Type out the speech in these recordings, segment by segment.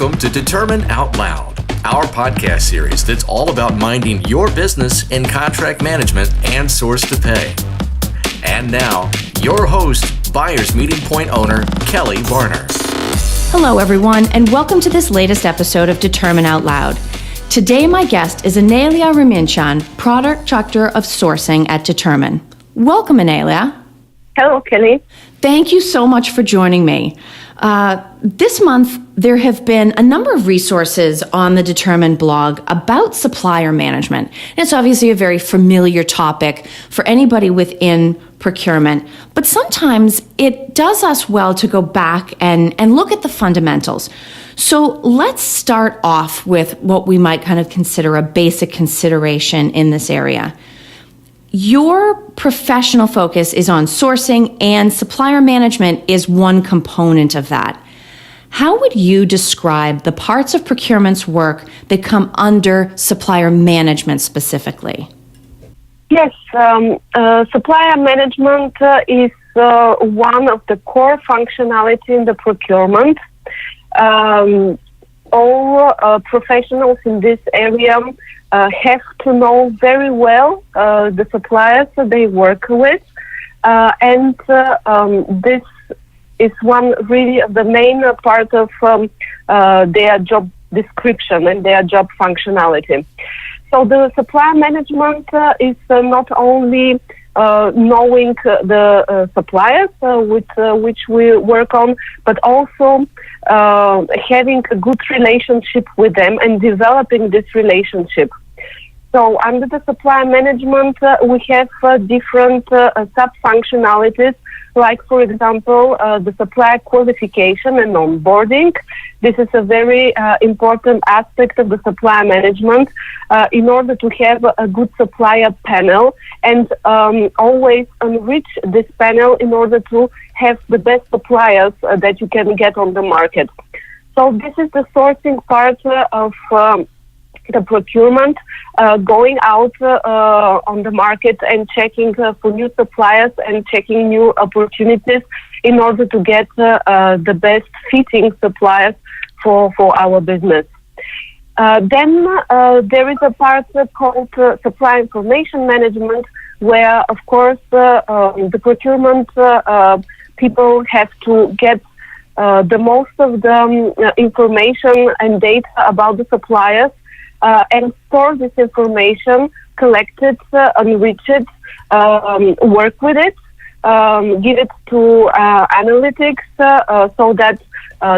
Welcome to Determine Out Loud, our podcast series that's all about minding your business in contract management and source to pay. And now, your host, Buyers Meeting Point owner, Kelly Varner. Hello, everyone, and welcome to this latest episode of Determine Out Loud. Today, my guest is Anéliya Riminchan, Product Director of Sourcing at Determine. Welcome, Anéliya. Hello, Kelly. Thank you so much for joining me. This month, there have been a number of resources on the Determine blog about supplier management. And it's obviously a very familiar topic for anybody within procurement, but sometimes it does us well to go back and look at the fundamentals. So let's start off with what we might kind of consider a basic consideration in this area. Your professional focus is on sourcing, and supplier management is one component of that. How would you describe the parts of procurement's work that come under supplier management specifically? Yes, supplier management is one of the core functionality in the procurement. All professionals in this area have to know very well the suppliers that they work with, and this is one really of the main part of their job description and their job functionality. So the supplier management is not only knowing the suppliers with which we work on, but also having a good relationship with them and developing this relationship. So under the supplier management, we have different sub-functionalities, like, for example, the supplier qualification and onboarding. This is a very important aspect of the supplier management in order to have a good supplier panel and always enrich this panel in order to have the best suppliers that you can get on the market. So this is the sourcing part of the procurement, going out on the market and checking for new suppliers and checking new opportunities in order to get the best fitting suppliers for our business. Then there is a part called supply information management, where, of course, the procurement people have to get the most of the information and data about the suppliers and store this information, collect it, enrich it, work with it, give it to analytics so that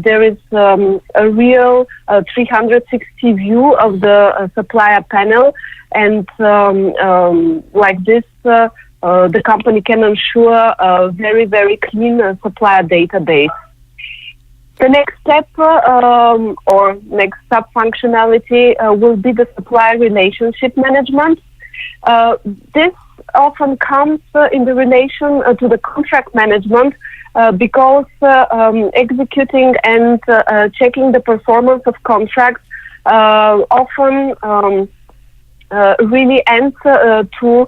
there is a real 360 view of the supplier panel, and like this, the company can ensure a very, very clean supplier database. The next step or next sub-functionality will be the supplier relationship management. This often comes in the relation to the contract management because executing and checking the performance of contracts often really ends to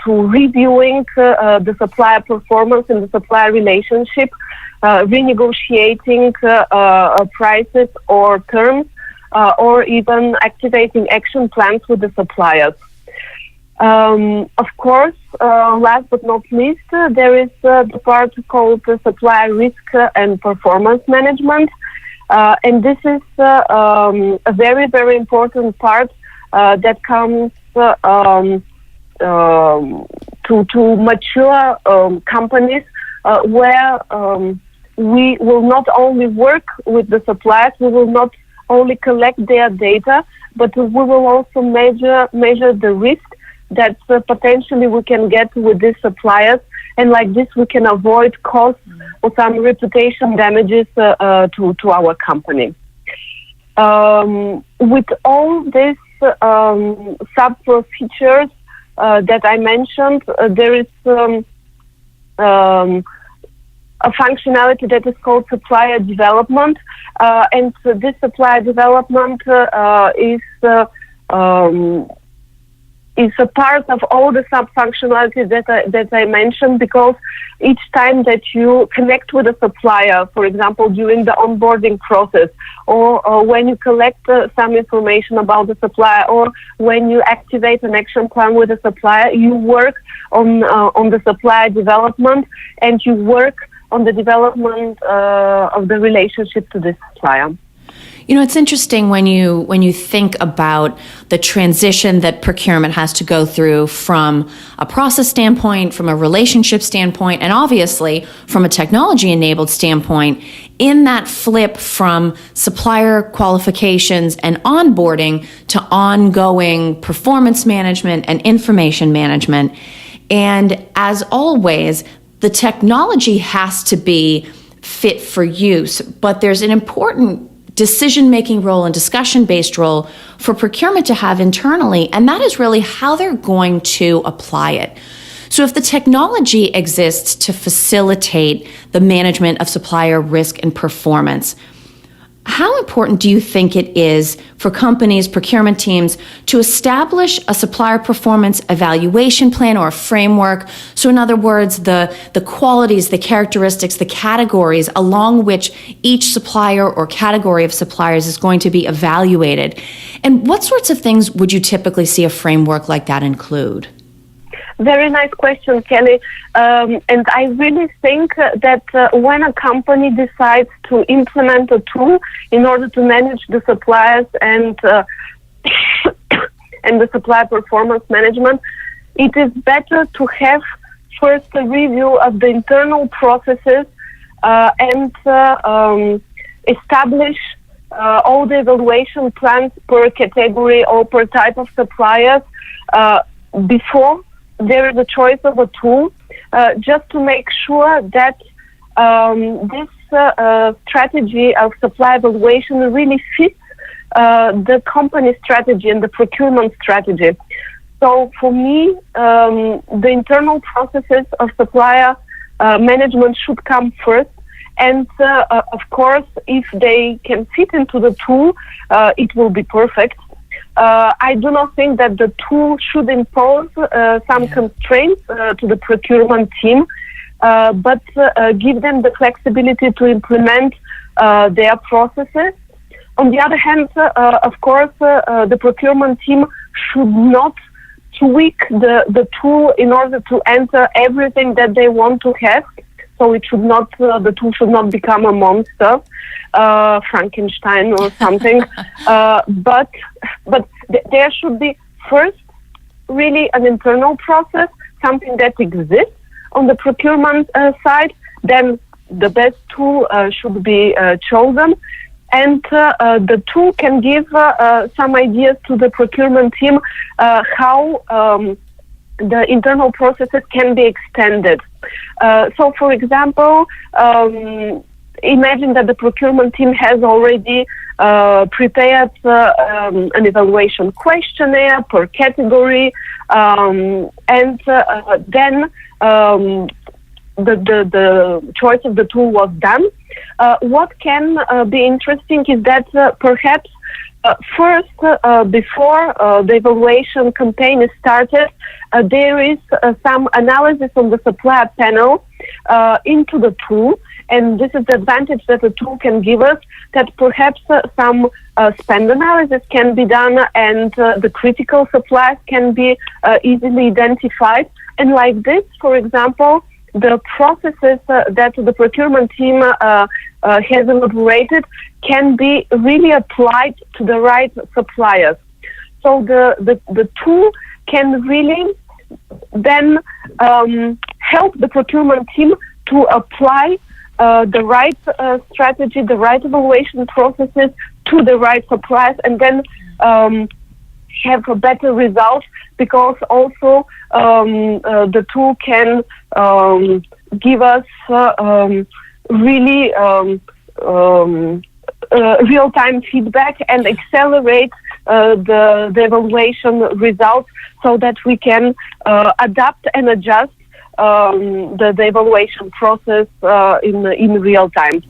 reviewing the supplier performance and the supplier relationship, renegotiating prices or terms, or even activating action plans with the suppliers. Of course, last but not least, there is the part called supplier risk and performance management. And this is a very, very important part that comes to mature companies where we will not only work with the suppliers, we will not only collect their data, but we will also measure the risk that potentially we can get with these suppliers, and like this we can avoid costs or some reputation damages to our company. With all these sub-features that I mentioned, there is a functionality that is called supplier development, and this supplier development is is a part of all the sub-functionalities that I mentioned, because each time that you connect with a supplier, for example, during the onboarding process, or when you collect some information about the supplier, or when you activate an action plan with a supplier, you work on the supplier development, and you work on the development of the relationship to the supplier. You know, it's interesting when you think about the transition that procurement has to go through from a process standpoint, from a relationship standpoint, and obviously from a technology-enabled standpoint, in that flip from supplier qualifications and onboarding to ongoing performance management and information management. And as always, the technology has to be fit for use, but there's an important decision-making role and discussion-based role for procurement to have internally, and that is really how they're going to apply it. So if the technology exists to facilitate the management of supplier risk and performance, how important do you think it is for companies, procurement teams, to establish a supplier performance evaluation plan or a framework? So in other words, the qualities, the characteristics, the categories along which each supplier or category of suppliers is going to be evaluated. And what sorts of things would you typically see a framework like that include? Very nice question, Kelly. And I really think that when a company decides to implement a tool in order to manage the suppliers and and the supplier performance management, it is better to have first a review of the internal processes and establish all the evaluation plans per category or per type of suppliers before there is a choice of a tool, just to make sure that this strategy of supply evaluation really fits the company strategy and the procurement strategy. So for me, the internal processes of supplier management should come first. And of course, if they can fit into the tool, it will be perfect. I do not think that the tool should impose some constraints to the procurement team, but give them the flexibility to implement their processes. On the other hand, of course, the procurement team should not tweak the tool in order to enter everything that they want to have. So it should not, the tool should not become a monster, Frankenstein or something. But there should be first really an internal process, something that exists on the procurement side. Then the best tool should be chosen. And the tool can give some ideas to the procurement team how the internal processes can be extended. So, for example, imagine that the procurement team has already prepared an evaluation questionnaire per category, and then the choice of the tool was done. What can be interesting is that perhaps first, before the evaluation campaign is started, there is some analysis on the supplier panel into the tool, and this is the advantage that the tool can give us, that perhaps some spend analysis can be done and the critical suppliers can be easily identified. And like this, for example, the processes that the procurement team has elaborated can be really applied to the right suppliers. So the tool can really then help the procurement team to apply the right strategy, the right evaluation processes to the right suppliers, and then have a better result, because also the tool can give us really real-time feedback and accelerate the evaluation results, so that we can adapt and adjust the evaluation process in real time.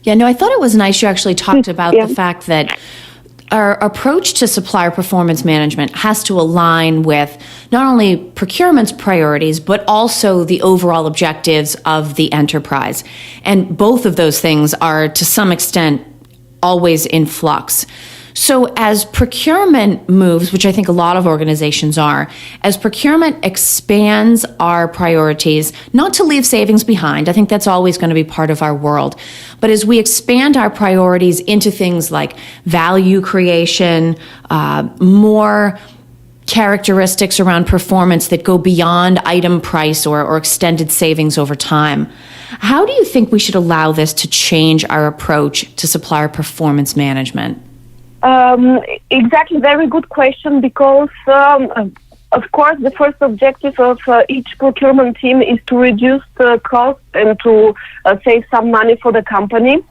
Yeah, no, I thought it was nice you actually talked about the fact that our approach to supplier performance management has to align with not only procurement's priorities, but also the overall objectives of the enterprise. And both of those things are, to some extent, always in flux. So as procurement moves, which I think a lot of organizations are, as procurement expands our priorities, not to leave savings behind, I think that's always going to be part of our world, but as we expand our priorities into things like value creation, more characteristics around performance that go beyond item price or extended savings over time, how do you think we should allow this to change our approach to supplier performance management? Exactly, very good question, because of course the first objective of each procurement team is to reduce the cost and to save some money for the company.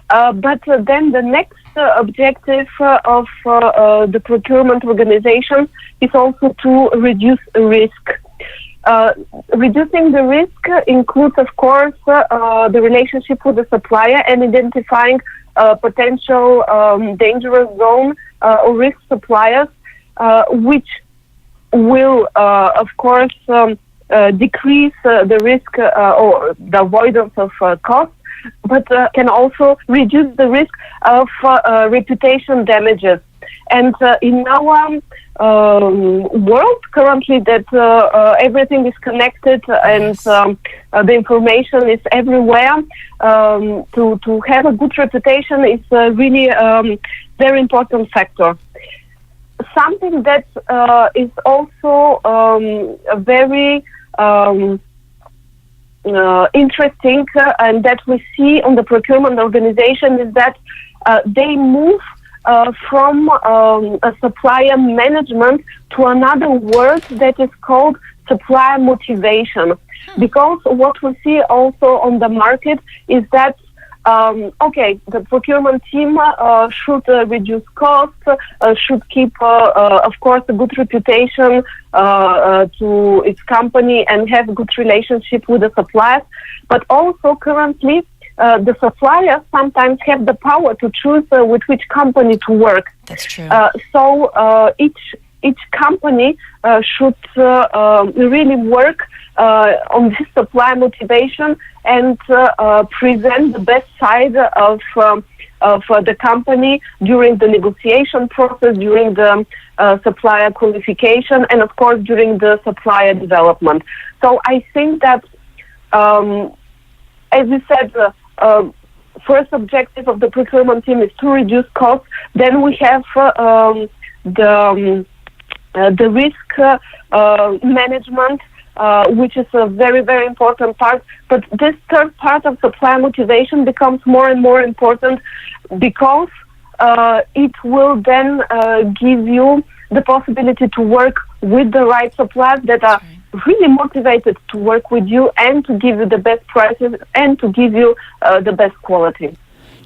But then the next objective of the procurement organization is also to reduce risk. Reducing the risk includes, of course, the relationship with the supplier and identifying potential dangerous zone or risk suppliers, which will, of course, decrease the risk or the avoidance of costs, but can also reduce the risk of reputation damages. And in our world currently that everything is connected and the information is everywhere, to have a good reputation is really very important factor. Something that is also very interesting and that we see on the procurement organization is that they move from a supplier management to another word that is called supplier motivation. Because what we see also on the market is that the procurement team should reduce costs, should keep, of course, a good reputation to its company and have good relationship with the suppliers. But also currently, the suppliers sometimes have the power to choose with which company to work. That's true. So each company should really work on this supply motivation and present the best side of the company during the negotiation process, during the supplier qualification, and of course during the supplier development. So I think that, as you said, first objective of the procurement team is to reduce costs. Then we have the risk management, which is a very, very important part. But this third part of supplier motivation becomes more and more important because it will then give you the possibility to work with the right suppliers that are really motivated to work with you and to give you the best prices and to give you the best quality.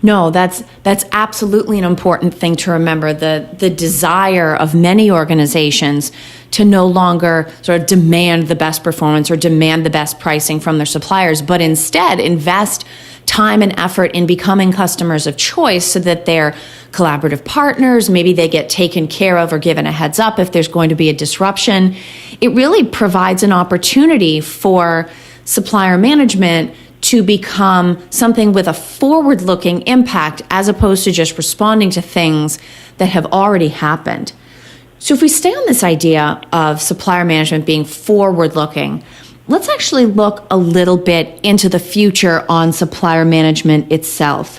No, that's absolutely an important thing to remember, the desire of many organizations to no longer sort of demand the best performance or demand the best pricing from their suppliers, but instead invest time and effort in becoming customers of choice so that they're collaborative partners. Maybe they get taken care of or given a heads up if there's going to be a disruption. It really provides an opportunity for supplier management to become something with a forward-looking impact as opposed to just responding to things that have already happened. So if we stay on this idea of supplier management being forward-looking, let's actually look a little bit into the future on supplier management itself.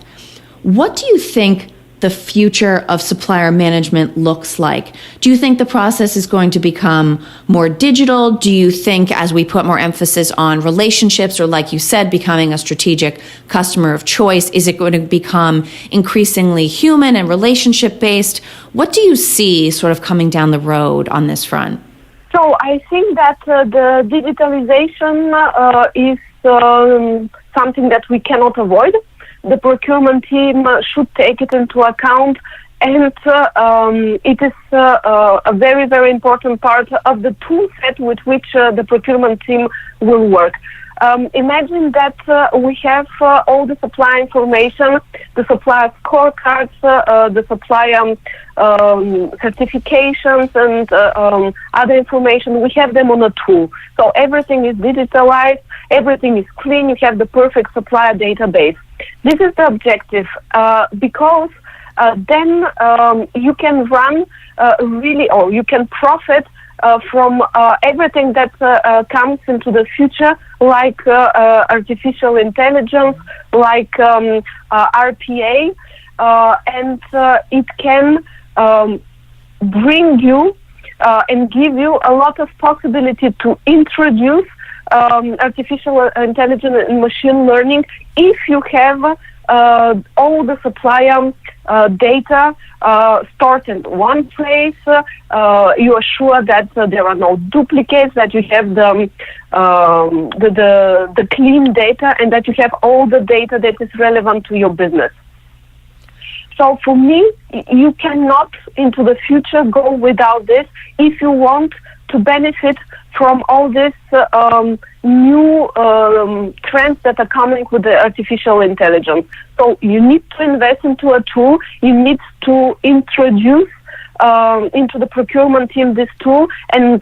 What do you think the future of supplier management looks like? Do you think the process is going to become more digital? Do you think as we put more emphasis on relationships, or like you said, becoming a strategic customer of choice, is it going to become increasingly human and relationship based? What do you see sort of coming down the road on this front? So I think that the digitalization is something that we cannot avoid. The procurement team should take it into account, and it is a very, very important part of the tool set with which the procurement team will work. Imagine that we have all the supplier information, the supplier scorecards, the supplier certifications, and other information. We have them on a tool. So everything is digitalized, everything is clean, you have the perfect supplier database. This is the objective, because then you can run or you can profit from everything that comes into the future, like artificial intelligence, like RPA, and it can bring you and give you a lot of possibility to introduce artificial intelligence and machine learning if you have all the supplier data stored in one place. You are sure that there are no duplicates, that you have the clean data, and that you have all the data that is relevant to your business. So for me, you cannot into the future go without this if you want to benefit from all these new trends that are coming with the artificial intelligence. So you need to invest into a tool. You need to introduce into the procurement team this tool and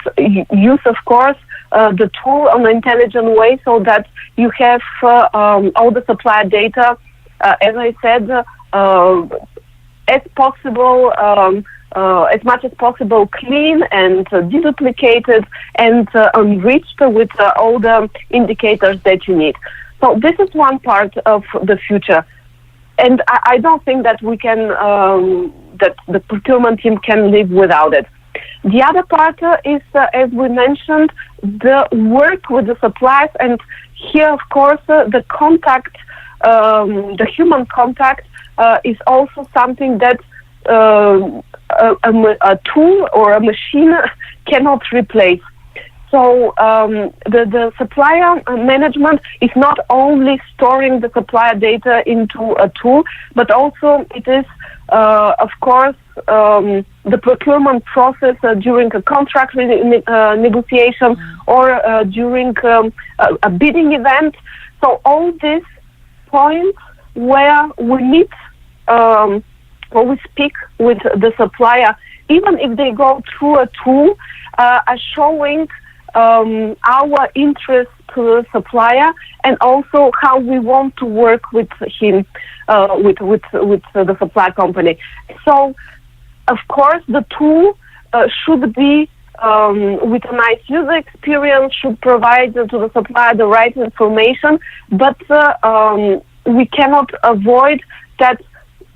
use, of course, the tool on an intelligent way so that you have all the supplier data, as I said, as possible, as much as possible clean and deduplicated and enriched with all the indicators that you need. So this is one part of the future. And I don't think that we can, that the procurement team can live without it. The other part is, as we mentioned, the work with the suppliers, and here, of course, the contact, the human contact is also something that a tool or a machine cannot replace. So the supplier management is not only storing the supplier data into a tool, but also it is, of course, the procurement process during a contract negotiation or during a bidding event. So all these points where we need, when we speak with the supplier, even if they go through a tool, are showing our interest to the supplier and also how we want to work with him, with the supply company. So, of course, the tool should be with a nice user experience, should provide to the supplier the right information, but we cannot avoid that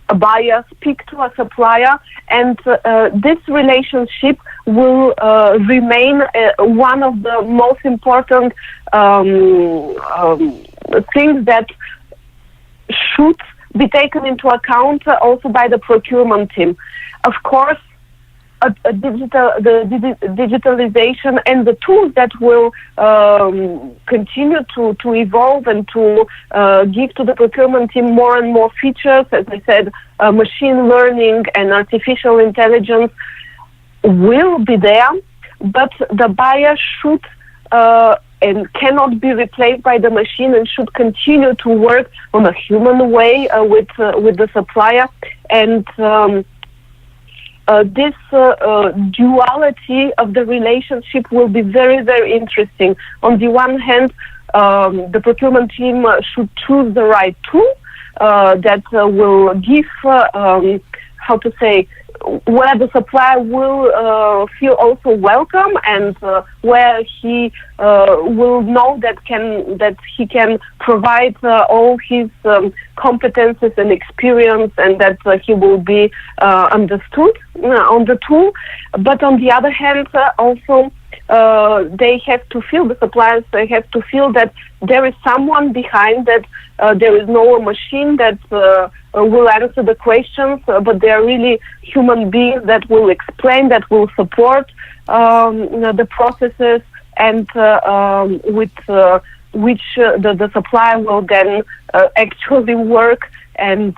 a buyer speak to a supplier, and this relationship will remain one of the most important things that should be taken into account also by the procurement team. Of course, the digitalization and the tools that will continue to evolve and to give to the procurement team more and more features, as I said, machine learning and artificial intelligence will be there, but the buyer should and cannot be replaced by the machine and should continue to work on a human way with the supplier. And this duality of the relationship will be very, very interesting. On the one hand, the procurement team should choose the right tool that will give, how to say, where the supplier will feel also welcome, and where he will know that he can provide all his competences and experience, and that he will be understood on the tool. But on the other hand, also they have to feel, the suppliers, they have to feel that there is someone behind, that there is no machine that will answer the questions, but they are really human beings that will explain, that will support the processes, and with which the supplier will then actually work and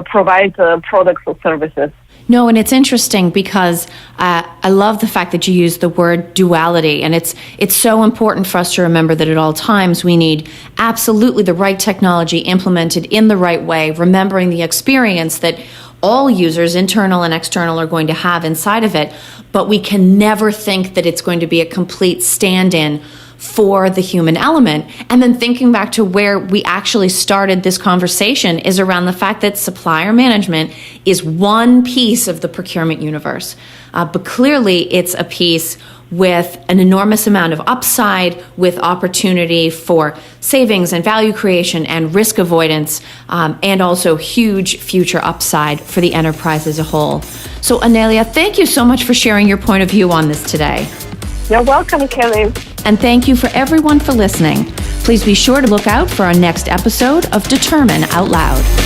provide products or services. No, and it's interesting because I love the fact that you use the word duality, and it's so important for us to remember that at all times we need absolutely the right technology implemented in the right way, remembering the experience that all users, internal and external, are going to have inside of it, but we can never think that it's going to be a complete stand-in for the human element. And then thinking back to where we actually started this conversation is around the fact that supplier management is one piece of the procurement universe. But clearly it's a piece with an enormous amount of upside, with opportunity for savings and value creation and risk avoidance, and also huge future upside for the enterprise as a whole. So Aneliya, thank you so much for sharing your point of view on this today. You're welcome, Kelly. And thank you for everyone for listening. Please be sure to look out for our next episode of Determine Out Loud.